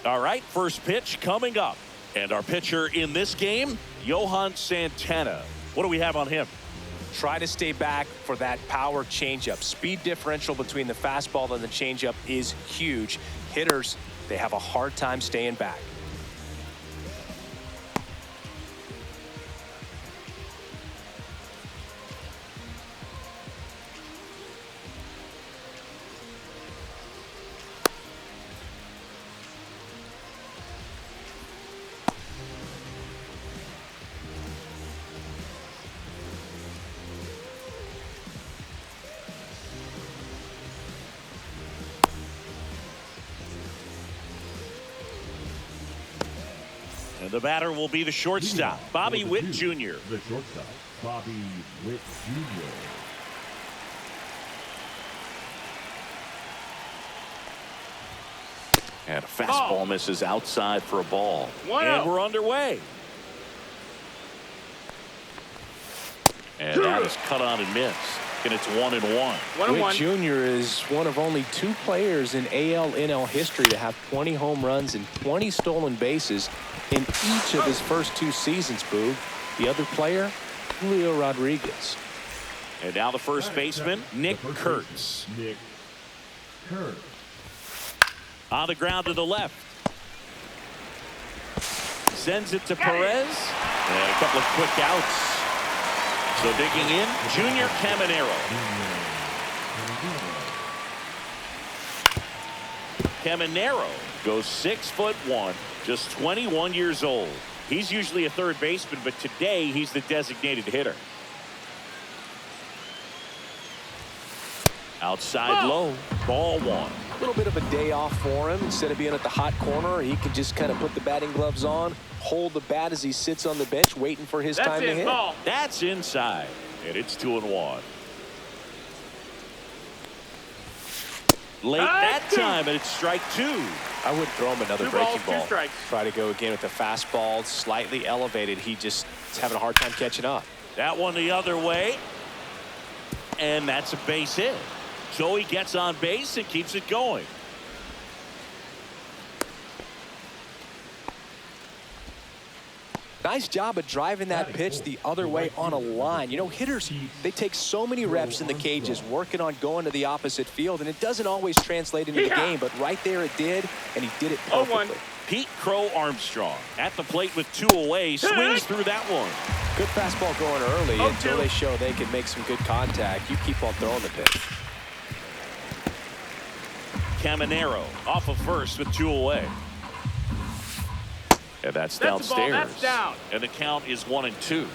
All right, first pitch coming up. And our pitcher in this game, Johan Santana. What do we have on him? Try to stay back for that power changeup. Speed differential between the fastball and the changeup is huge. Hitters, they have a hard time staying back. And the batter will be the shortstop, Bobby Witt Jr. The shortstop, Bobby Witt Jr. And a fastball misses outside for a ball. And we're underway. And that is cut on and missed. And it's 1-1. Witt Jr. is one of only 2 players in AL/NL history to have 20 home runs and 20 stolen bases in each of his first 2 seasons, Boog. The other player, Julio Rodriguez. And now the first baseman, Nick Kurtz. Nick Kurtz. On the ground to the left. Sends it to Perez. And a couple of quick outs. So digging in, Junior Caminero. Caminero goes 6'1", just 21 years old. He's usually a third baseman, but today he's the designated hitter. Outside low, ball 1. A little bit of a day off for him. Instead of being at the hot corner, he can just kind of put the batting gloves on, hold the bat as he sits on the bench waiting for his time to hit. That's inside, and it's 2-1. Late that time, and it's strike 2. I would throw him another breaking ball. Try to go again with the fastball, slightly elevated. He just is having a hard time catching up. That one the other way, and that's a base hit. So he gets on base and keeps it going. Nice job of driving that pitch the other way on a line. You know, hitters, they take so many reps in the cages working on going to the opposite field, and it doesn't always translate into the game, but right there it did, and he did it perfectly. Pete Crow Armstrong at the plate with 2 away, swings through that one. Good fastball going early until they show they can make some good contact. You keep on throwing the pitch. Caminero off of first with 2 away. And that's downstairs. That's down. And the count is 1-2.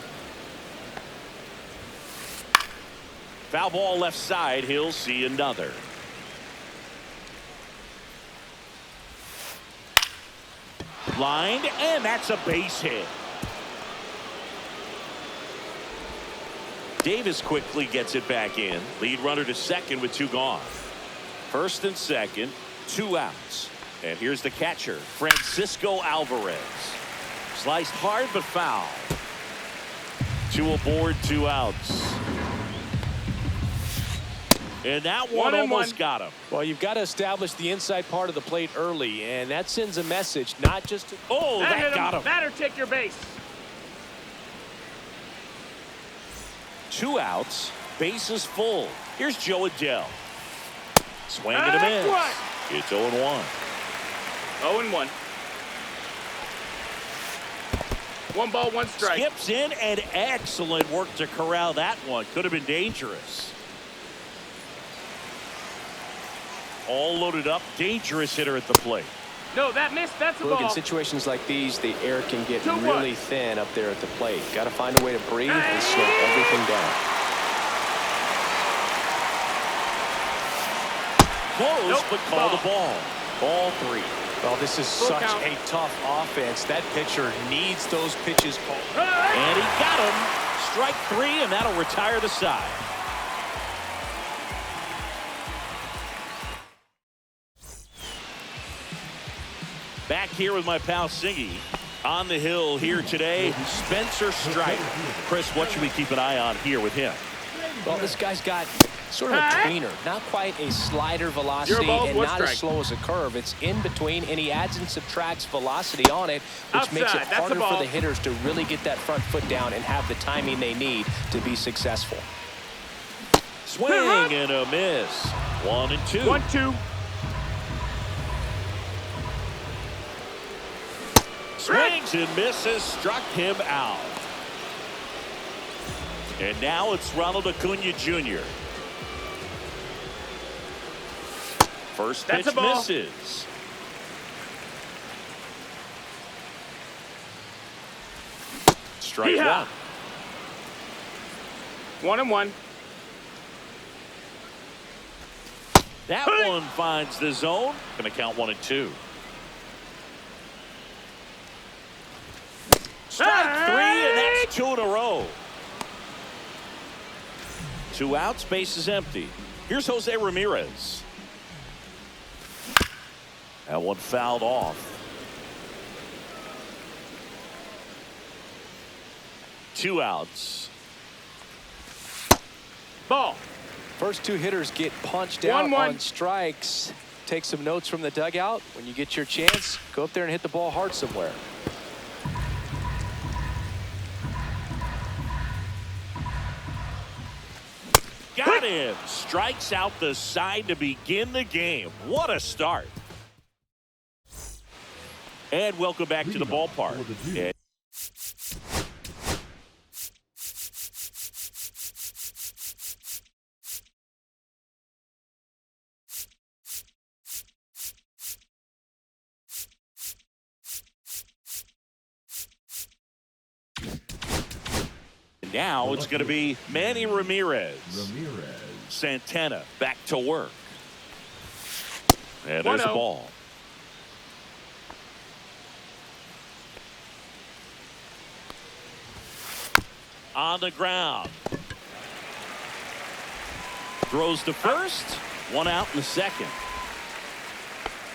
Foul ball left side. He'll see another. Lined, and that's a base hit. Davis quickly gets it back in. Lead runner to second with 2 gone. First and second, 2 outs. And here's the catcher, Francisco Alvarez. Sliced hard but foul. 2 aboard, 2 outs. And that one almost got him. Well, you've got to establish the inside part of the plate early, and that sends a message, not just to... Oh, that got him. Batter, take your base. 2 outs, bases full. Here's Joe Adele. Swing and a miss. It's 0-1. 0-1. 1 ball, 1 strike. Skips in, and excellent work to corral that one. Could have been dangerous. All loaded up, dangerous hitter at the plate. No, that missed. That's a Look, ball. in situations like these, the air can get really thin up there at the plate. Got to find a way to breathe and slow everything down. Close, but call the ball. Ball 3. Well, this is such a tough offense. That pitcher needs those pitches called. And he got him. Strike 3, and that'll retire the side. Back here with my pal Singy. On the hill here today, Spencer Strider. Chris, what should we keep an eye on here with him? Well, this guy's got Sort of a tweener, not quite a slider velocity balls, and one not as strike. slow as a curve. It's in between, and he adds and subtracts velocity on it, which makes it Outside, that's harder the for ball. the hitters to really get that front foot down and have the timing they need to be successful. Swing and a miss. 1-2. 1-2. Swings and misses, struck him out. And now it's Ronald Acuna Jr. First pitch That's a ball. misses. Strike Yeehaw. 1-1. That one finds the zone. Going to count 1-2. Strike 3, and that's 2 in a row. 2 outs, base is empty. Here's Jose Ramirez. That one fouled off. 2 outs. Ball. First 2 hitters get punched out 1-1. on strikes. Take some notes from the dugout. When you get your chance, go up there and hit the ball hard somewhere. Got him. Strikes out the side to begin the game. What a start. And welcome back to the ballpark. And now it's going to be Manny Ramirez. Santana back to work. And there's the 1-0. ball. On the ground. Throws to first. 1 out in the second.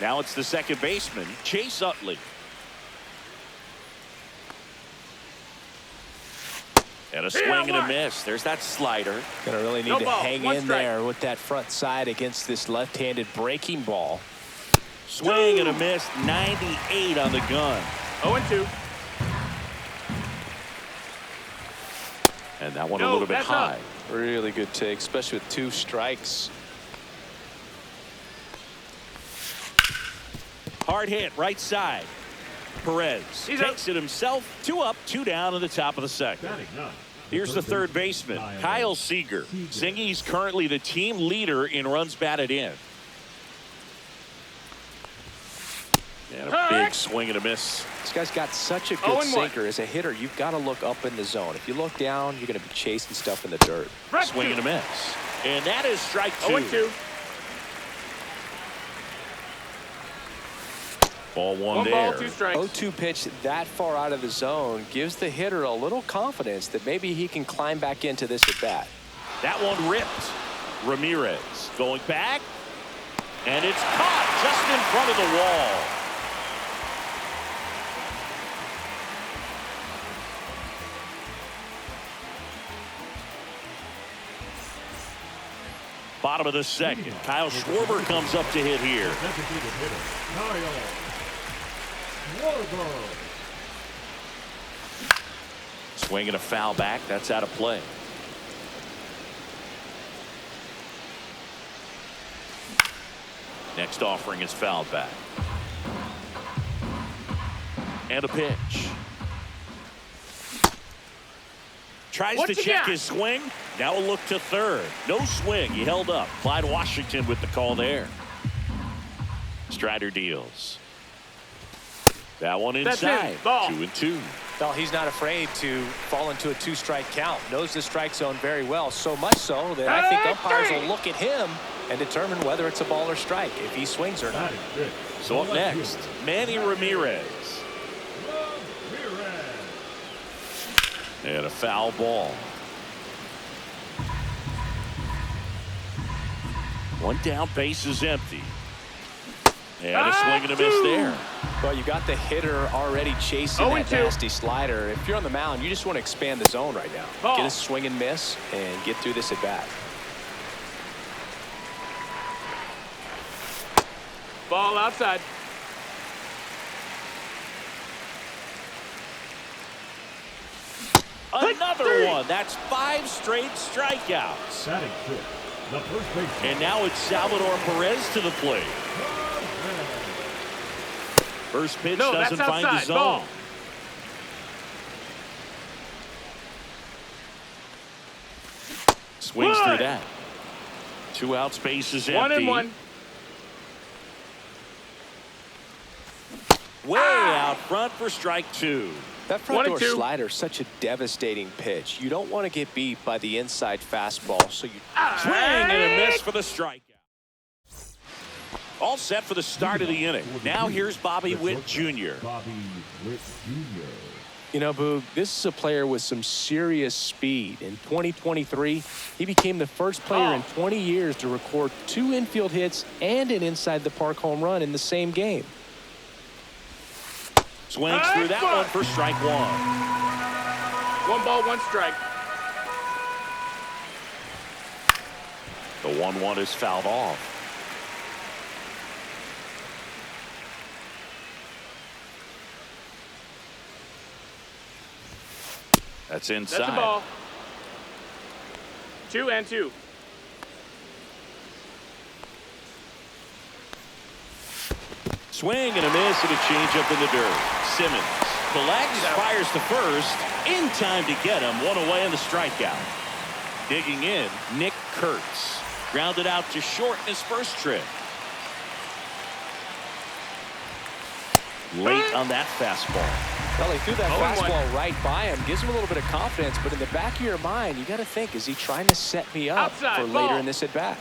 Now it's the second baseman, Chase Utley. And a swing and a miss. There's that slider. Gonna really need No to ball, hang one in strike. there with that front side against this left-handed breaking ball. Swing and a miss. 98 on the gun. 0-2. And that one a No, little bit that's high. up. Really good take, especially with 2 strikes. Hard hit, right side. Perez He's takes it himself. 2 up, 2 down in the top of the second. Here's the third baseman, Kyle Seager. Singy's currently the team leader in runs batted in. And a big swing and a miss. This guy's got such a good 0-1. sinker. As a hitter, you've got to look up in the zone. If you look down, you're going to be chasing stuff in the dirt. Swing and a miss. And that is strike 2. 0-2. Ball 1 1 there. ball, 2 strikes. 0-2 pitch that far out of the zone gives the hitter a little confidence that maybe he can climb back into this at bat. That one ripped. Ramirez going back. And it's caught just in front of the wall. Bottom of the second. Kyle Schwarber comes up to hit here. Swing and a foul back. That's out of play. Next offering is fouled back. And a pitch. Tries What to you check got? his swing. Now a look to third. No swing. He held up. Clyde Washington with the call there. Strider deals. That one That's inside. it. Ball. 2-2. Well, he's not afraid to fall into a 2-strike count. Knows the strike zone very well. So much so that I think umpires will look at him and determine whether it's a ball or strike, if he swings or not. So up next, Manny Ramirez. And a foul ball. One down, base is empty. And a swing and a miss there. Well, you got the hitter already chasing that 0-2. nasty slider. If you're on the mound, you just want to expand the zone right now. Ball. Get a swing and miss and get through this at bat. Ball outside. Another one. That's 5 straight strikeouts. Batting fifth, the first baseman. And now it's Salvador Perez to the plate. First pitch No, doesn't that's find the outside. zone. Ball. Swings One. through that. 2 outs, bases empty. 1-1. Way out front for strike 2. That front door 1-2. slider is such a devastating pitch. You don't want to get beat by the inside fastball, so you Swing and a miss for the strikeout. All set for the start of the inning. Now here's Bobby Witt Jr. Bobby Witt Jr. You know, Boog, this is a player with some serious speed. In 2023, he became the first player in 20 years to record 2 infield hits and an inside-the-park home run in the same game. Swings through that one for strike 1. 1 ball, 1 strike. The 1-1 is fouled off. That's inside. That's a ball. 2-2. Swing and a miss and a changeup in the dirt. Simmons collects, fires to first. In time to get him. 1 away in the strikeout. Digging in, Nick Kurtz. Grounded out to short in his first trip. Late on that fastball. Well, he threw that 0-1. fastball right by him. Gives him a little bit of confidence, but in the back of your mind, you got to think, is he trying to set me up Outside, for ball. later in this at-bat?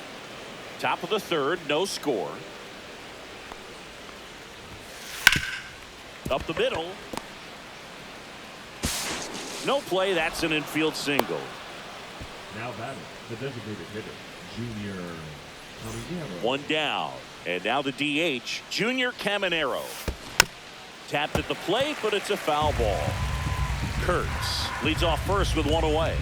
Top of the third, no score. Up the middle. No play. That's an infield single. Now batting, the designated hitter, Junior Caminero. 1 down. And now the DH, Junior Caminero. Tapped at the plate, but it's a foul ball. Kurtz leads off first with 1 away.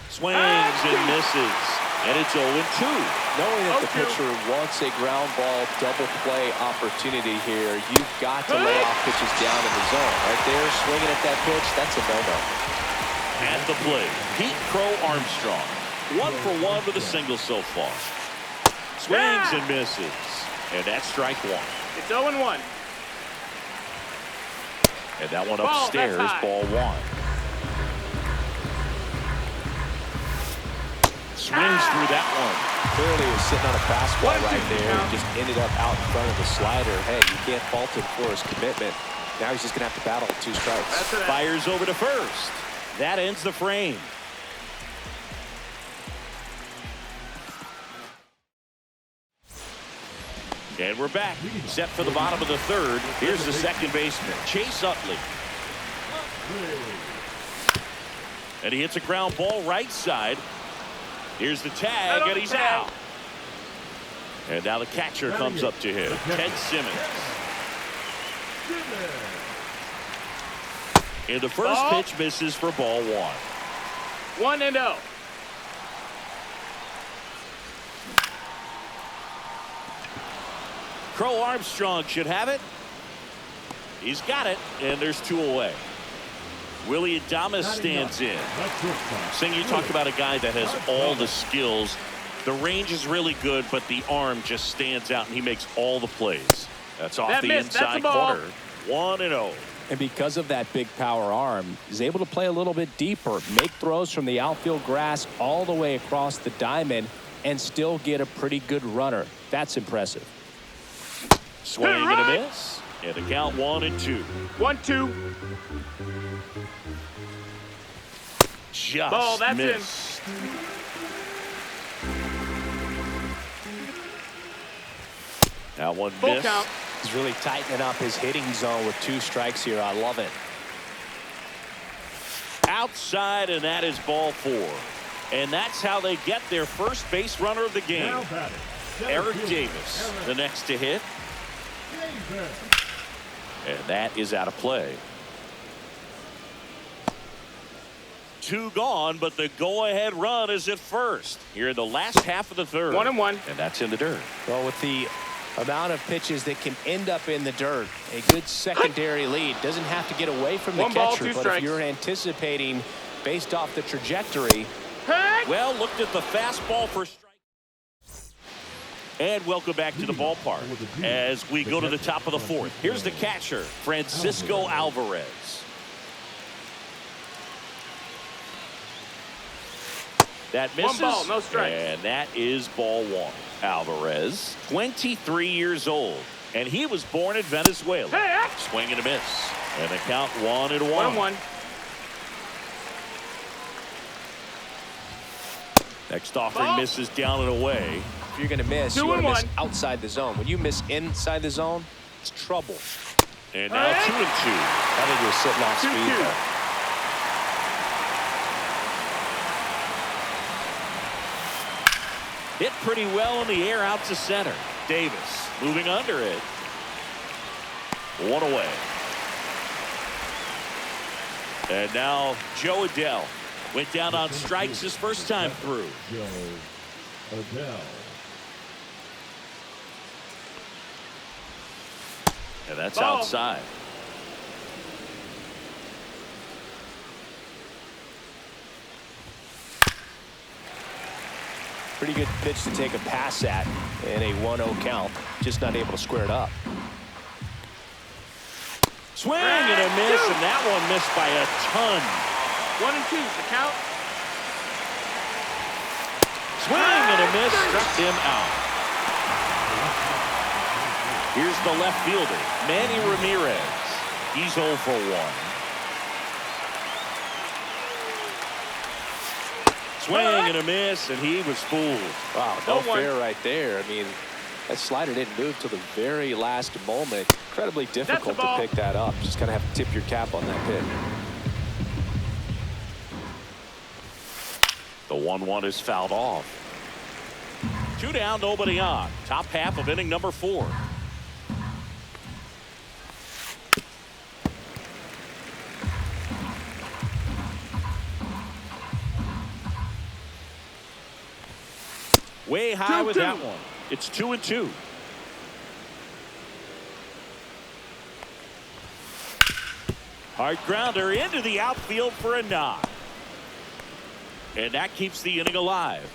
Swings and misses. And it's 0-2. Knowing that the 0-2. pitcher wants a ground ball double play opportunity here, you've got to lay off pitches down in the zone. Right there, swinging at that pitch, that's a no-no. At the plate, Pete Crow Armstrong. 1 for 1 with a single so far. Swings and misses. And that's strike 1. It's 0-1. And that one Ball, upstairs, that's high. ball 1. Swings through that one. Clearly he was sitting on a fastball 1-2 right there and count. just ended up out in front of the slider. Hey, you can't fault him for his commitment. Now he's just going to have to battle 2 strikes. That's it. Fires over to first. That ends the frame. And we're back. Set for the bottom of the third. Here's the second baseman, Chase Utley. And he hits a ground ball right side. Here's the tag, and he's out. And now the catcher comes up to him, Ted Simmons. And the first Ball. pitch misses for ball 1. 1-0. Crow Armstrong should have it. He's got it, and there's 2 away. Willie Adames stands in. Sing, you talked about a guy that has all the skills. The range is really good, but the arm just stands out, and he makes all the plays. That's off That the missed. That's inside a ball. corner. 1-0. And because of that big power arm, he's able to play a little bit deeper, make throws from the outfield grass all the way across the diamond, and still get a pretty good runner. That's impressive. Swing and a miss. And the count 1-2. 1-2. Just Ball, that's missed. Now one Full miss. count. He's really tightening up his hitting zone with 2 strikes here. I love it. Outside, and that is ball 4. And that's how they get their first base runner of the game. Now batting, Eric Davis, the next to hit. And that is out of play. 2 gone, but the go-ahead run is at first here in the last half of the third. 1-1. And that's in the dirt. Well, with the Amount of pitches that can end up in the dirt. A good secondary lead. Doesn't have to get away from the One ball, catcher, two but strikes. if you're anticipating based off the trajectory. Well, looked at the fastball for strike. And welcome back to the ballpark as we go to the top of the fourth. Here's the catcher, Francisco Alvarez. That misses. One ball, no strikes. And that is ball one. Alvarez, 23 years old, and he was born in Venezuela. Swing and a miss. And the count 1-1. 1-1. Next offering misses down and away. If you're going to miss, you want to miss outside the zone. When you miss inside the zone, it's trouble. And now 2-2. I think you're sitting off speed there. Hit pretty well in the air out to center. Davis moving under it. One away. And now Joe Adell went down on strikes his first time through. Joe Adell. And that's outside. Pretty good pitch to take a pass at in a 1-0 count. Just not able to square it up. Swing and a miss, and that one missed by a ton. 1-2, the count. Swing and a miss, struck him out. Here's the left fielder, Manny Ramirez. He's 0 for 1. Swing and a miss, and he was fooled. Wow, no fair right there. I mean, that slider didn't move till the very last moment. Incredibly difficult to pick that up. Just kind of have to tip your cap on that hit. The 1-1 is fouled off. 2 down, nobody on. Top half of inning number 4. Way high with that one. It's 2-2. Hard grounder into the outfield for a knock. And that keeps the inning alive.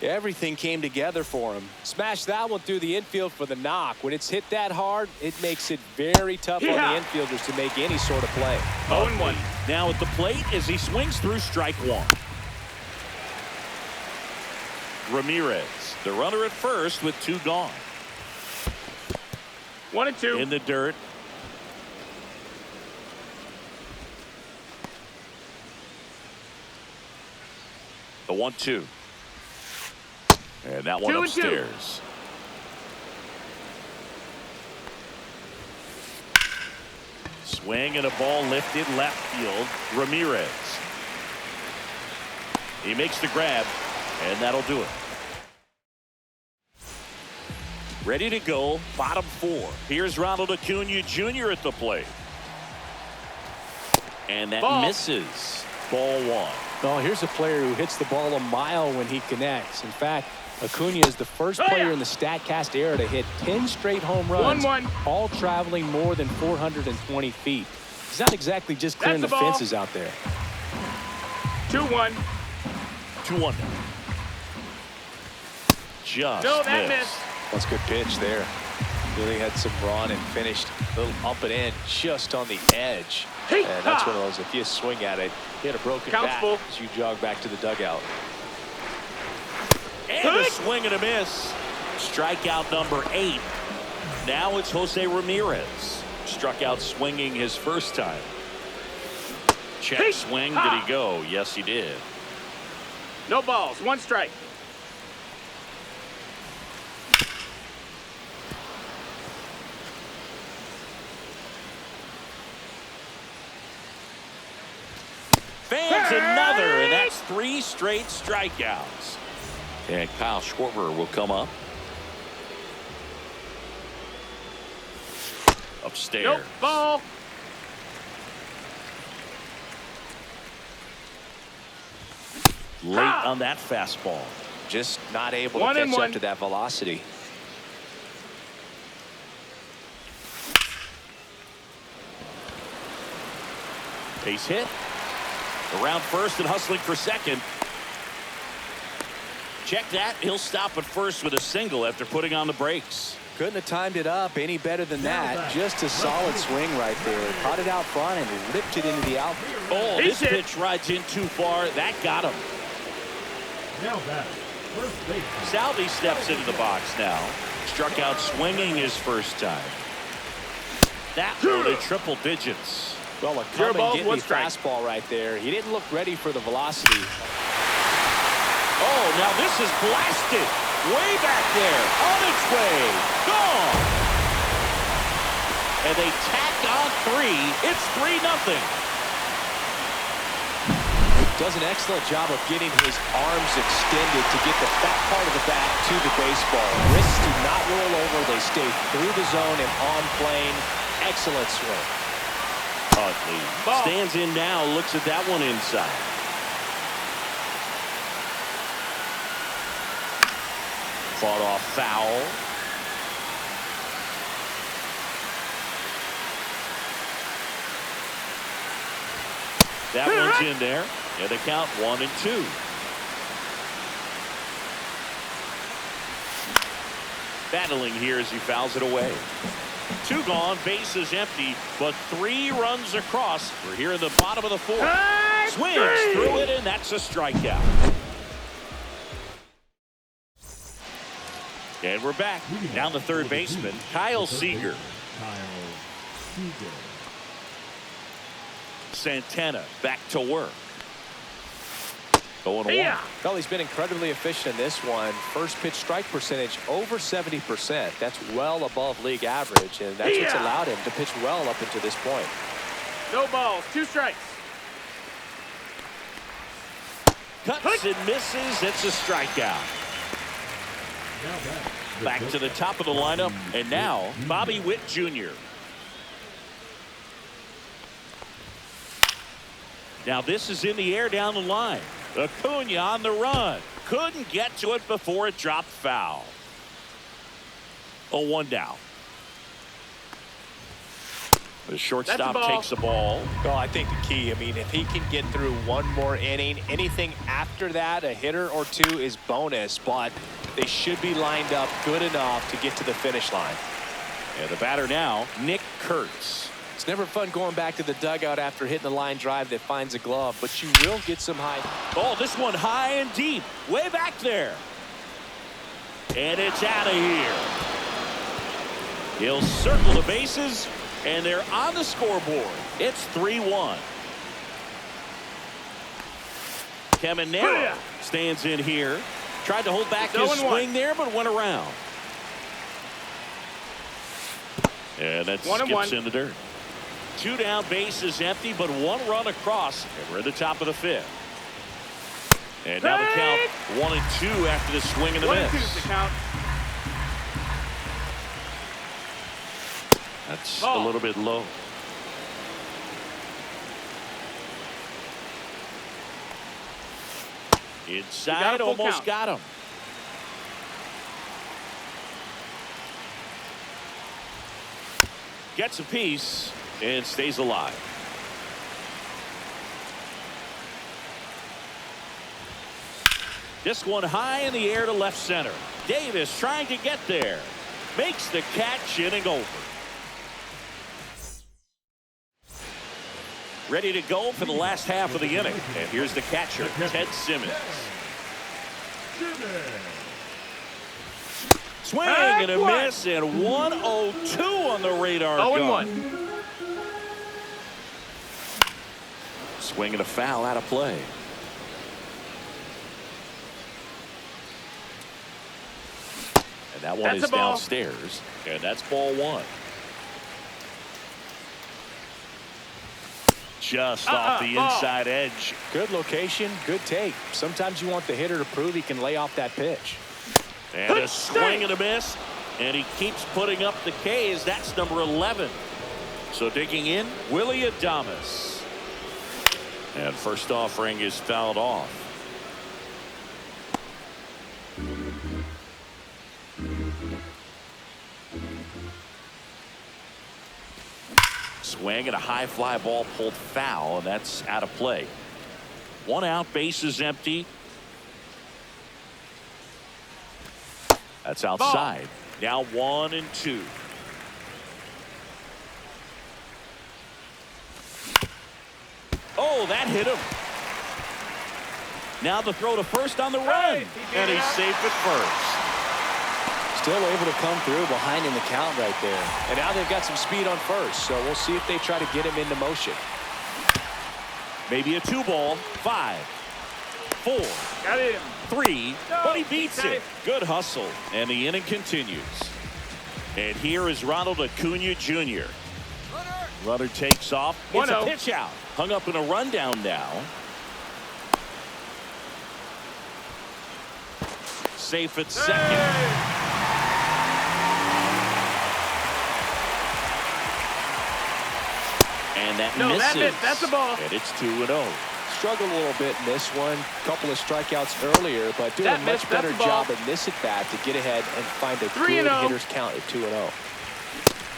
Everything came together for him. Smashed that one through the infield for the knock. When it's hit that hard, it makes it very tough on the infielders to make any sort of play. 0-1. Now at the plate as he swings through strike one. Ramirez, the runner at first with 2 gone. 1-2. In the dirt. The 1-2. And that one 2-2. upstairs. Swing and a ball lifted left field. Ramirez. He makes the grab, and that'll do it. Ready to go, bottom 4. Here's Ronald Acuna Jr. at the plate. And that misses. Ball 1. Well, here's a player who hits the ball a mile when he connects. In fact, Acuna is the first player in the StatCast era to hit 10 straight home runs, 1-1. all traveling more than 420 feet. He's not exactly just clearing the fences out there. 2-1. 2-1. Just No, that missed. missed. That's a good pitch there. Really had some run and finished a little up and in just on the edge. And that's one of those, if you swing at it, you hit a broken bat as you jog back to the dugout. And a swing and a miss. Strikeout number 8. Now it's Jose Ramirez. Struck out swinging his first time. Check swing. Did he go? Yes, he did. No balls. 1 strike. Fans another, and that's 3 straight strikeouts. And Kyle Schwarber will come up. Upstairs. Nope. Ball. Late on that fastball. just not able to 1-1. catch up to that velocity. Base hit. Around first and hustling for second. Check that. He'll stop at first with a single after putting on the brakes. Couldn't have timed it up any better than that. Just a solid swing right there. Caught it out front and ripped it into the outfield. Oh, this pitch rides in too far. That got him. Now batter, first base. Salvi steps into the box now. Struck out swinging his first time. That one at triple digits. Well, a Zero come balls, and get one me strike. fastball right there. He didn't look ready for the velocity. Oh, now this is blasted. Way back there. On its way. Gone. And they tack on 3. It's 3-0. Does an excellent job of getting his arms extended to get the fat part of the bat to the baseball. Wrists do not roll over. They stay through the zone and on plane. Excellent swing. Utley stands in now. Looks at that one inside. Fought off foul. That one's in there. And the count 1-2. Battling here as he fouls it away. 2 gone, bases empty, but 3 runs across. We're here in the bottom of the 4th. Swings through it, and that's a strikeout. And we're back. Down the third baseman, Kyle Seager. Kyle Seager. Santana back to work. Going one. Well, he's been incredibly efficient in this one. First pitch strike percentage over 70%. That's well above league average, and that's what's allowed him to pitch well up until this point. No balls, 2 strikes. Cuts and misses. It's a strikeout. Now batter. Back to the top of the lineup, and now Bobby Witt Jr. Now this is in the air down the line. Acuna on the run. Couldn't get to it before it dropped foul. 0-1 down. The shortstop takes the ball. Well, I think the key, I mean, if he can get through one more inning, anything after that, a hitter or 2 is bonus, but they should be lined up good enough to get to the finish line. And the batter now, Nick Kurtz. It's never fun going back to the dugout after hitting a line drive that finds a glove, but you will get some high. Oh, this one high and deep. Way back there. And it's out of here. He'll circle the bases, and they're on the scoreboard. It's 3-1. Caminero stands in here. Tried to hold back his swing there, but went around. And that skips in the dirt. 2 down, bases empty, but 1 run across, and we're at the top of the 5th. And now the count 1-2 after the swing and the miss. 1-2's the count. That's a little bit low. Inside, almost got him. Gets a piece and stays alive. This one high in the air to left center. Davis trying to get there. Makes the catch, inning over. Ready to go for the last half of the inning. And here's the catcher, Ted Simmons. Swing and a miss, and 1-0-2 on the radar. 0-1. Swing and a foul out of play. And that one is downstairs, and that's ball 1. Just off the inside edge. Good location, good take. Sometimes you want the hitter to prove he can lay off that pitch. And a swing and a miss, and he keeps putting up the K's. That's number 11. So digging in, Willie Adames. And first offering is fouled off. swing and a high fly ball pulled foul, and that's out of play. 1 out, bases empty. That's outside. Now 1-2. Oh, that hit him. Now the throw to first on the run, and he's safe at first. Still able to come through behind in the count right there. And now they've got some speed on first, so we'll see if they try to get him into motion. Maybe a 2-ball. 5, 4, Got him. 3, No, but he beats got it. it. Good hustle, and the inning continues. And here is Ronald Acuna Jr. Runner takes off. It's a 1-0. pitch out. Hung up in a rundown now. Safe at second. And that No, misses. that missed. That's the ball. And it's 2-0. Struggled a little bit in this one. Couple of strikeouts earlier, but doing That a much missed. That's better the ball. job in this at bat to get ahead and find a 3-0. good hitter's count at 2-0.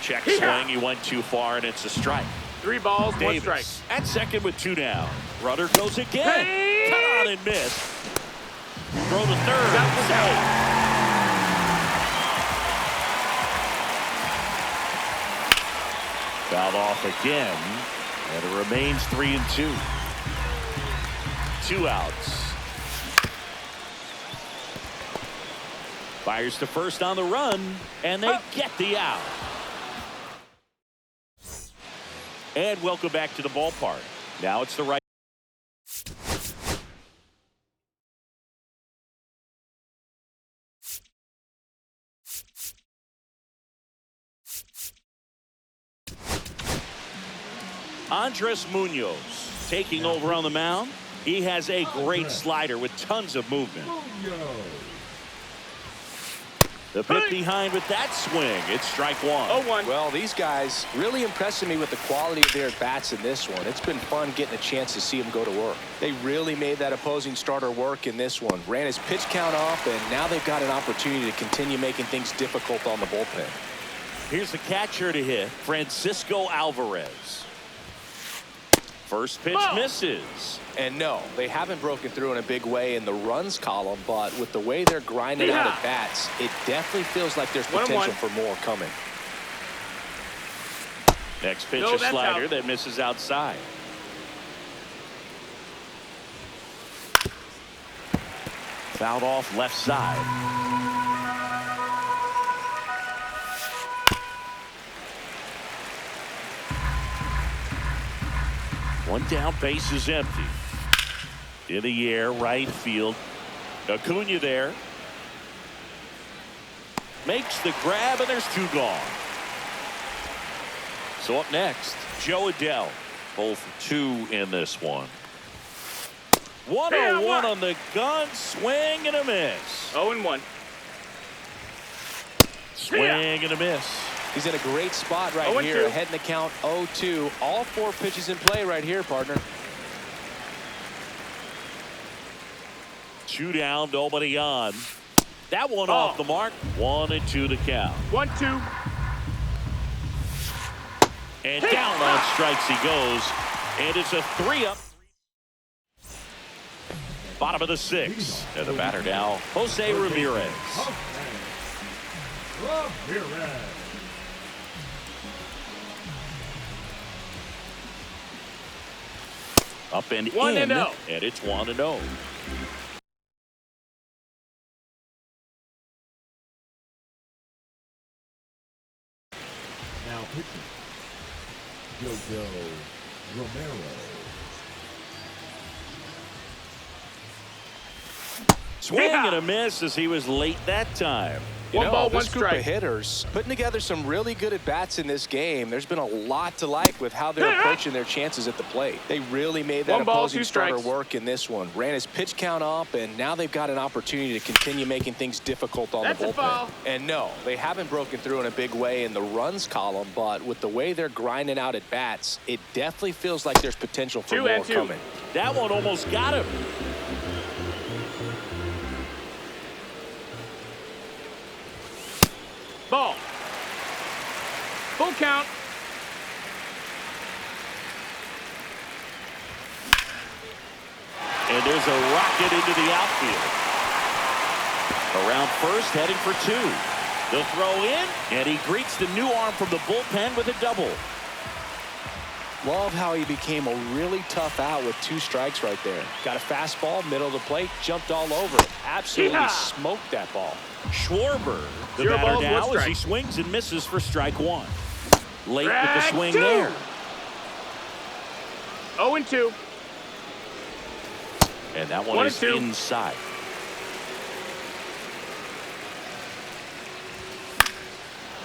Check Yeah. swing. He went too far, and it's a strike. 3 balls, 1 Davis strike. at second with 2 down. Runner goes again. Hey! Cut on and miss. Throw to third. Got the Safe. Fouled off again, and it remains 3-2. 2 outs. Fires to first on the run, and they get the out. And welcome back to the ballpark. Now it's the right. Andres Munoz taking over on the mound. He has a great slider with tons of movement. The pitch behind with that swing. It's strike 1. 0-1. Well, these guys really impressing me with the quality of their bats in this one. It's been fun getting a chance to see them go to work. They really made that opposing starter work in this one. Ran his pitch count off, and now they've got an opportunity to continue making things difficult on the bullpen. Here's the catcher to hit, Francisco Alvarez. First pitch misses. And no, they haven't broken through in a big way in the runs column, but with the way they're grinding out at bats, it definitely feels like there's potential for more coming. Next pitch, No, a that's slider out. that misses outside. Fouled off left side. One down, base is empty. In the air, right field. Acuna there. Makes the grab, and there's 2 gone. So up next, Joe Adell. Both 2 in this one. 1-0-1 on the gun. Swing and a miss. 0-1. Swing and a miss. He's in a great spot right 0-2. here, ahead in the count 0-2. All 4 pitches in play right here, partner. 2 down, nobody on. That one off the mark. 1-2 the count. 1-2. And down on strikes he goes. And it's a 3-up. Bottom of the 6th. And the batter now, Jose Ramirez. Ramirez. Up and 1-0. in. And it's 1-0. Now pitching. Jojo Romero. Swing and a miss as he was late that time. You One know, ball, this one group strike. of hitters putting together some really good at-bats in this game. There's been a lot to like with how they're approaching their chances at the plate. They really made that One ball, opposing 2 starter strikes. work in this one. Ran his pitch count up, and now they've got an opportunity to continue making things difficult on That's the a bullpen. foul. And no, they haven't broken through in a big way in the runs column, but with the way they're grinding out at bats, it definitely feels like there's potential for 2 more and 2. coming. That one almost got him. Ball. Full count. And there's a rocket into the outfield. Around first, heading for two. The throw in, and he greets the new arm from the bullpen with a double. Love how he became a really tough out with 2 strikes right there. Got a fastball, middle of the plate, jumped all over it. Absolutely smoked that ball. Schwarber, the 0 batter balls, 1 now, as he strike. swings and misses for strike 1. Late with the Strike swing 2. there. 0-2. And that one 1 is and 2. inside.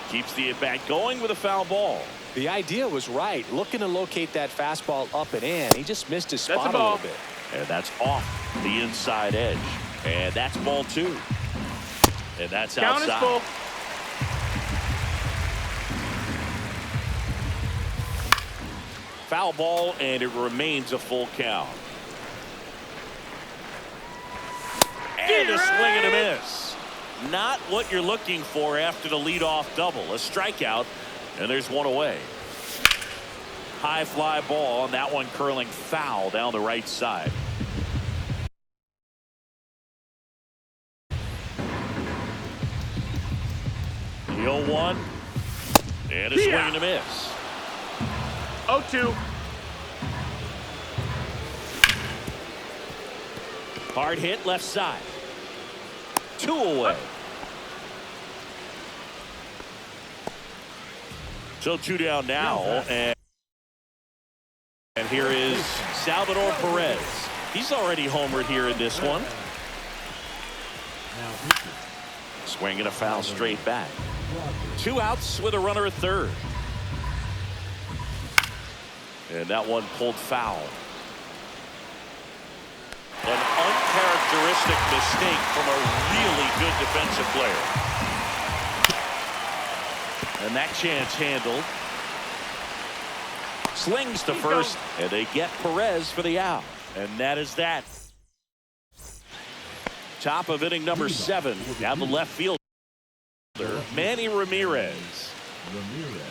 Keeps the at-bat going with a foul ball. The idea was right, looking to locate that fastball up and in. He just missed his That's spot a a ball. little bit. And that's off the inside edge. And that's ball 2. And that's Count is outside. full. Foul ball, and it remains a full count. And a swing and a miss. Not what you're looking for after the leadoff double. A strikeout, and there's one away. High fly ball, and that one curling foul down the right side. The 0-1, and a swing and a miss. 0-2. Hard hit left side. 2 away. So 2 down now, and here is Salvador Perez. He's already homered here in this one. Now pitching. Swinging a foul straight back. 2 outs with a runner at third. And that one pulled foul. An uncharacteristic mistake from a really good defensive player. And that chance handled. Slings to first, and they get Perez for the out. And that is that. Top of inning number 7. Down the left fielder, Manny Ramirez. Ramirez.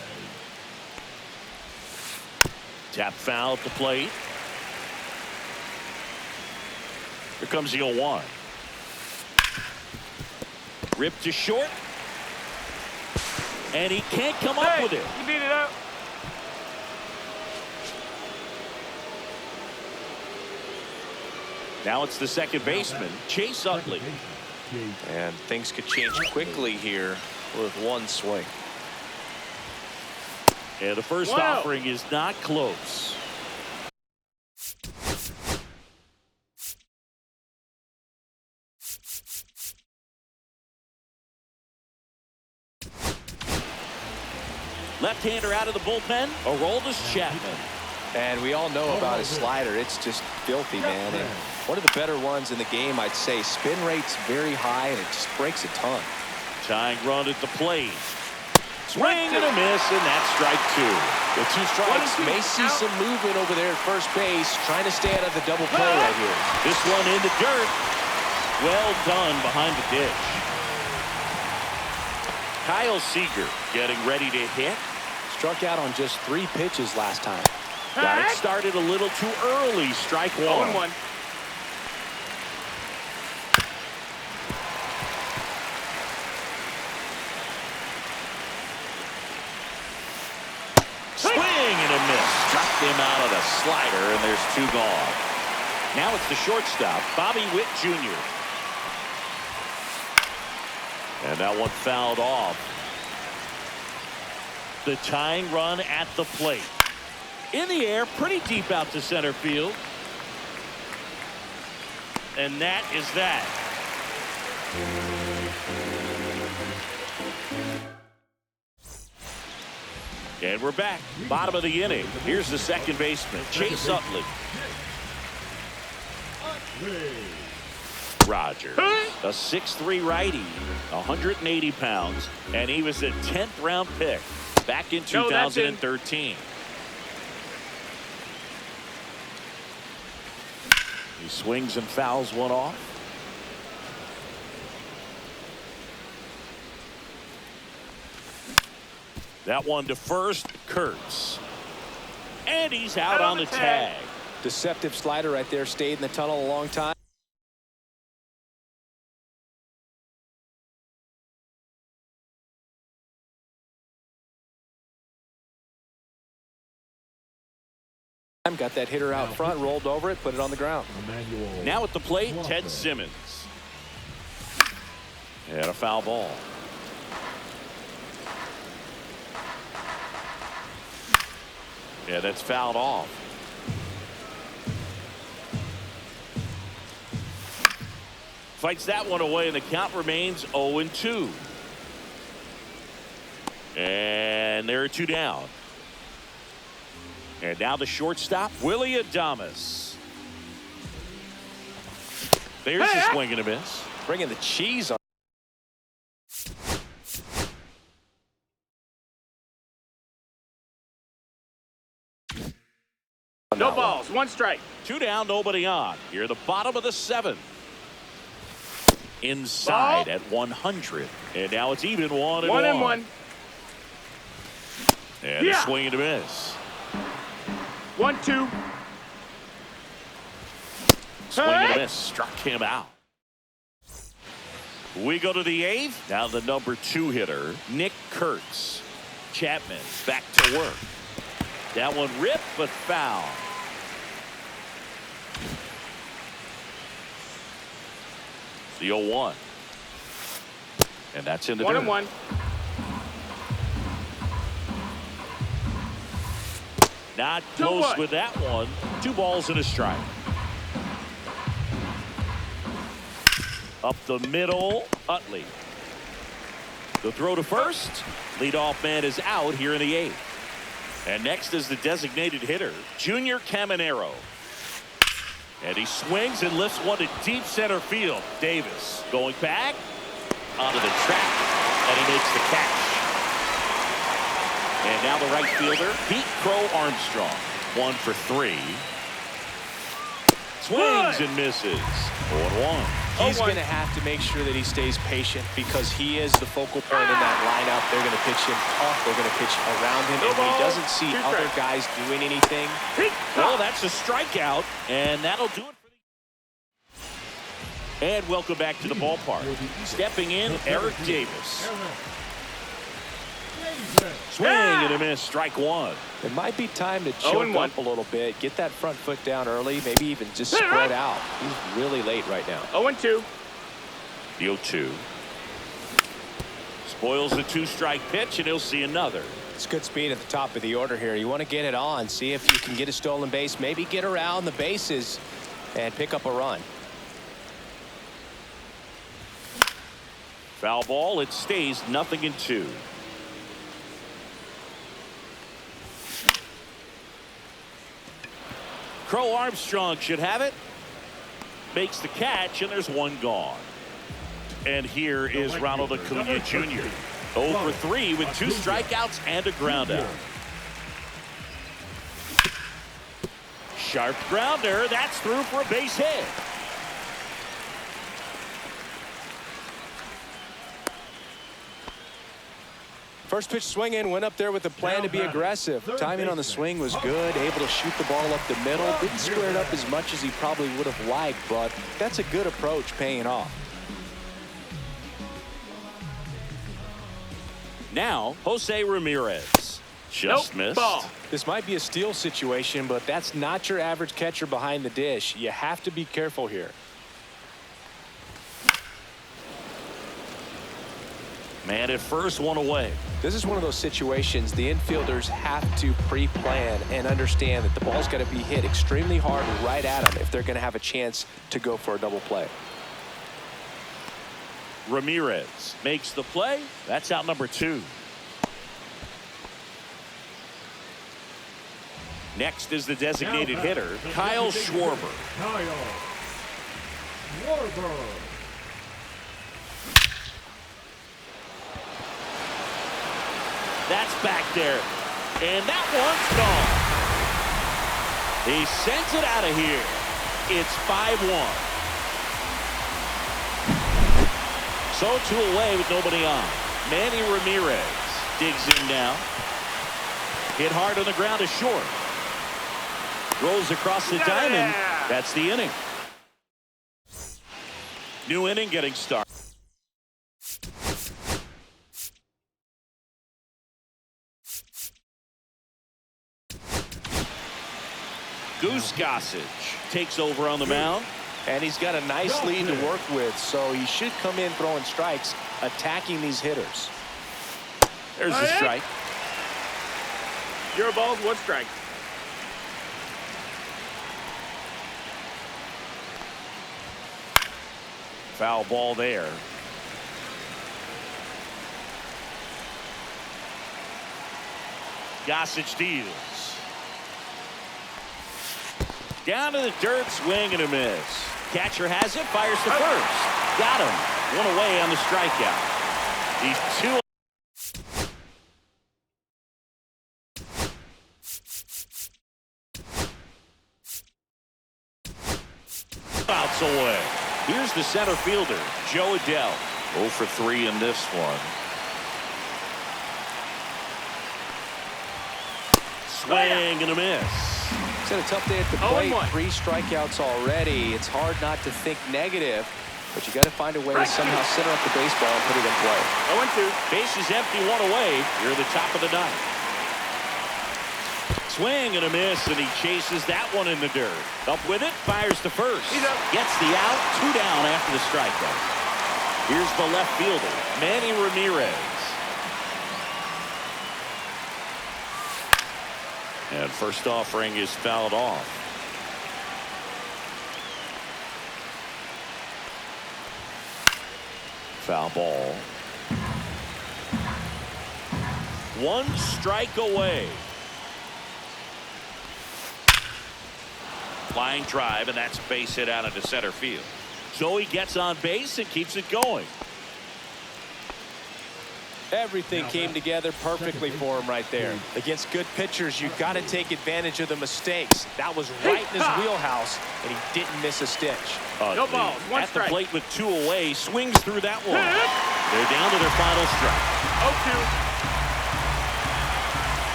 Tap foul at the plate. Here comes the 0-1. Ripped to short. And he can't come up with it. You beat it up. Now it's the second baseman, Chase Utley. And things could change quickly here with 1 swing. And the first Wow. offering is not close. Left-hander out of the bullpen. Aroldis Chapman. And we all know about his slider. It's just filthy, man. And one of the better ones in the game, I'd say. Spin rate's very high, and it just breaks a ton. Tying run at the plate. Swing and a miss, and that's strike 2. With 2 strikes, 1 and 2, may see out. some movement over there at first base, trying to stay out of the double play right here. This one in the dirt. Well done behind the dish. Kyle Seager getting ready to hit. Struck out on just 3 pitches last time. Got it started a little too early. Strike 1. 0-1. Swing and a miss. Struck him out of the slider, and there's 2 gone. Now it's the shortstop, Bobby Witt Jr. And that one fouled off. The tying run at the plate. In the air, pretty deep out to center field. And that is that. And we're back. Bottom of the inning. Here's the second baseman, Chase Utley. Rogers, a 6'3" righty, 180 pounds, and he was a 10th round pick back in 2013. He swings and fouls one off. That one to first, Kurtz. And he's out on the tag. Deceptive slider right there. Stayed in the tunnel a long time. Got that hitter out front, rolled over it, put it on the ground. Now at the plate, Ted Simmons. And a foul ball. Yeah, that's fouled off. Fights that one away, and the count remains 0-2. And there are two down. And now the shortstop, Willie Adames. There's a swing and a miss. Bringing the cheese on. No balls, one strike. Two down, nobody on. Here the bottom of the seventh. Inside Ball. at 100. And now it's even 1-1. 1-1. And a swing and a miss. 1-2. Swing and a miss. Struck him out. We go to the eighth. Now the number 2 hitter, Nick Kurtz. Chapman back to work. That one ripped, but foul. The 0-1. And that's in the dirt. 1-1. Not close with that one. 2 balls and a strike. Up the middle, Utley. The throw to first. Leadoff man is out here in the 8th. And next is the designated hitter, Junior Caminero. And he swings and lifts one to deep center field. Davis going back onto the track, and he makes the catch. And now the right fielder, Pete Crow Armstrong, 1 for 3. Swings and misses. 0-1. He's going to have to make sure that he stays patient because he is the focal point in that lineup. They're going to pitch him tough. They're going to pitch around him. And when he doesn't see other guys doing anything. Well, that's a strikeout, and that'll do it for the. And welcome back to the ballpark. Stepping in, Eric Davis. Swing and a miss, strike 1. It might be time to choke up a little bit, get that front foot down early, maybe even just spread out. He's really late right now. 0-2. The 0-2. Spoils the 2-strike pitch, and he'll see another. It's good speed at the top of the order here. You want to get it on, see if you can get a stolen base, maybe get around the bases and pick up a run. Foul ball, it stays 0-2. Crow Armstrong should have it. Makes the catch, and there's one gone. And here is Ronald Acuna Jr. 0 for 3 with 2 strikeouts and a groundout. Sharp grounder. That's through for a base hit. First pitch swinging, went up there with a plan to be aggressive. Timing on the swing was good, able to shoot the ball up the middle. Didn't square it up as much as he probably would have liked, but that's a good approach paying off. Now, Jose Ramirez. Just missed. Ball. This might be a steal situation, but that's not your average catcher behind the dish. You have to be careful here. Man at first, one away. This is one of those situations the infielders have to pre-plan and understand that the ball's got to be hit extremely hard right at them if they're going to have a chance to go for a double play. Ramirez makes the play. That's out number 2. Next is the designated hitter, Kyle Schwarber. That's back there. And that one's gone. He sends it out of here. It's 5-1. So 2 away with nobody on. Manny Ramirez digs in now. Hit hard on the ground is short. Rolls across the diamond. That's the inning. New inning getting started. Goose Gossage takes over on the mound. And he's got a nice lead to work with, so he should come in throwing strikes, attacking these hitters. There's the strike. 0 balls, 1 strike. Foul ball there. Gossage deals. Down to the dirt, swing and a miss. Catcher has it, fires to first. Got him. 1 away on the strikeout. He's 2. Outs away. Here's the center fielder, Joe Adell. 0 for 3 in this one. Swing and a miss. It's had a tough day at the plate. 3 strikeouts already. It's hard not to think negative, but you got to find a way to somehow center up the baseball and put it in play. 0-2. Bases empty, 1 away. You're the top of the 9th. Swing and a miss, and he chases that one in the dirt. Up with it, fires to first. He's up. Gets the out, 2 down after the strikeout. Here's the left fielder, Manny Ramirez. And first offering is fouled off. Foul ball. 1 strike away. Flying drive, and that's base hit out into center field. So he gets on base and keeps it going. Everything came together perfectly for him right there. Against good pitchers, you got to take advantage of the mistakes. That was right in his wheelhouse, and he didn't miss a stitch. No balls, 1 At strike. the plate with 2 away, swings through that one. They're down to their final strike. 0-2.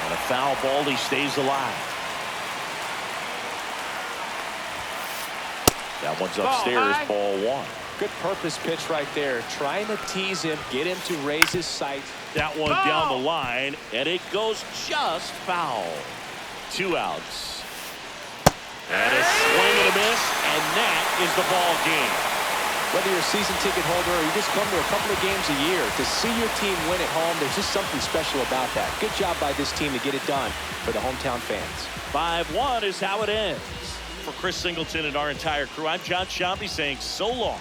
And a foul ball, he stays alive. That one's upstairs, ball 1. Good purpose pitch right there. Trying to tease him, get him to raise his sights. That one down the line, and it goes just foul. 2 outs. And a swing and a miss, and that is the ball game. Whether you're a season ticket holder or you just come to a couple of games a year, to see your team win at home, there's just something special about that. Good job by this team to get it done for the hometown fans. 5-1 is how it ends. For Chris Singleton and our entire crew, I'm John Shambi saying so long.